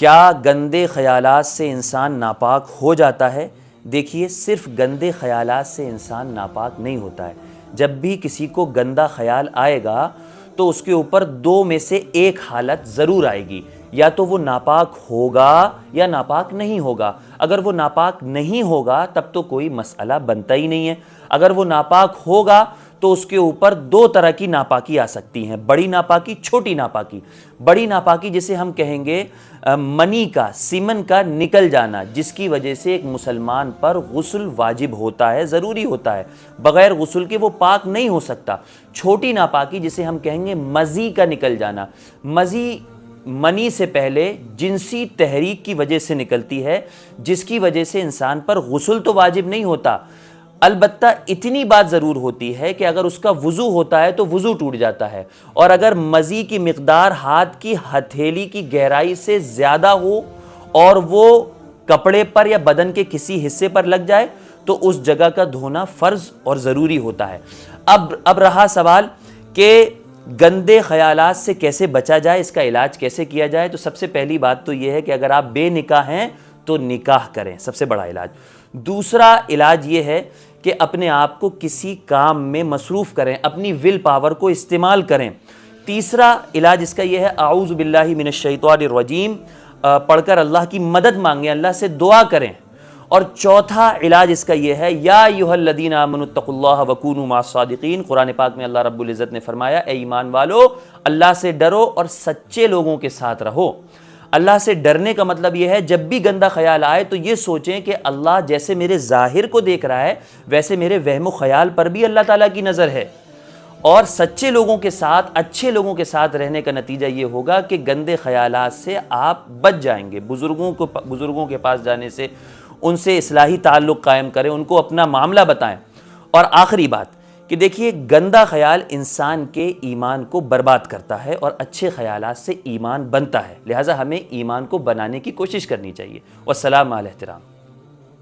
کیا گندے خیالات سے انسان ناپاک ہو جاتا ہے؟ دیکھیے، صرف گندے خیالات سے انسان ناپاک نہیں ہوتا ہے۔ جب بھی کسی کو گندا خیال آئے گا تو اس کے اوپر دو میں سے ایک حالت ضرور آئے گی، یا تو وہ ناپاک ہوگا یا ناپاک نہیں ہوگا۔ اگر وہ ناپاک نہیں ہوگا تب تو کوئی مسئلہ بنتا ہی نہیں ہے۔ اگر وہ ناپاک ہوگا تو اس کے اوپر دو طرح کی ناپاکی آ سکتی ہیں، بڑی ناپاکی، چھوٹی ناپاکی۔ بڑی ناپاکی جسے ہم کہیں گے منی کا، سیمن کا نکل جانا، جس کی وجہ سے ایک مسلمان پر غسل واجب ہوتا ہے، ضروری ہوتا ہے، بغیر غسل کے وہ پاک نہیں ہو سکتا۔ چھوٹی ناپاکی جسے ہم کہیں گے مزی کا نکل جانا، مزی منی سے پہلے جنسی تحریک کی وجہ سے نکلتی ہے، جس کی وجہ سے انسان پر غسل تو واجب نہیں ہوتا، البتہ اتنی بات ضرور ہوتی ہے کہ اگر اس کا وضو ہوتا ہے تو وضو ٹوٹ جاتا ہے، اور اگر مزی کی مقدار ہاتھ کی ہتھیلی کی گہرائی سے زیادہ ہو اور وہ کپڑے پر یا بدن کے کسی حصے پر لگ جائے تو اس جگہ کا دھونا فرض اور ضروری ہوتا ہے۔ اب رہا سوال کہ گندے خیالات سے کیسے بچا جائے، اس کا علاج کیسے کیا جائے، تو سب سے پہلی بات تو یہ ہے کہ اگر آپ بے نکاح ہیں تو نکاح کریں، سب سے بڑا علاج۔ دوسرا علاج یہ ہے کہ اپنے آپ کو کسی کام میں مصروف کریں، اپنی ول پاور کو استعمال کریں۔ تیسرا علاج اس کا یہ ہے اعوذ باللہ من الشیطان الرجیم پڑھ کر اللہ کی مدد مانگیں، اللہ سے دعا کریں۔ اور چوتھا علاج اس کا یہ ہے یا ایھا الذین آمنوا اتقوا اللہ وکونوا مع الصادقین، قرآن پاک میں اللہ رب العزت نے فرمایا اے ایمان والو، اللہ سے ڈرو اور سچے لوگوں کے ساتھ رہو۔ اللہ سے ڈرنے کا مطلب یہ ہے جب بھی گندا خیال آئے تو یہ سوچیں کہ اللہ جیسے میرے ظاہر کو دیکھ رہا ہے ویسے میرے وہم و خیال پر بھی اللہ تعالیٰ کی نظر ہے۔ اور سچے لوگوں کے ساتھ، اچھے لوگوں کے ساتھ رہنے کا نتیجہ یہ ہوگا کہ گندے خیالات سے آپ بچ جائیں گے۔ بزرگوں کے پاس جانے سے، ان سے اصلاحی تعلق قائم کریں، ان کو اپنا معاملہ بتائیں۔ اور آخری بات کہ دیکھیے، گندا خیال انسان کے ایمان کو برباد کرتا ہے اور اچھے خیالات سے ایمان بنتا ہے، لہٰذا ہمیں ایمان کو بنانے کی کوشش کرنی چاہیے۔ والسلام علیہ احترام۔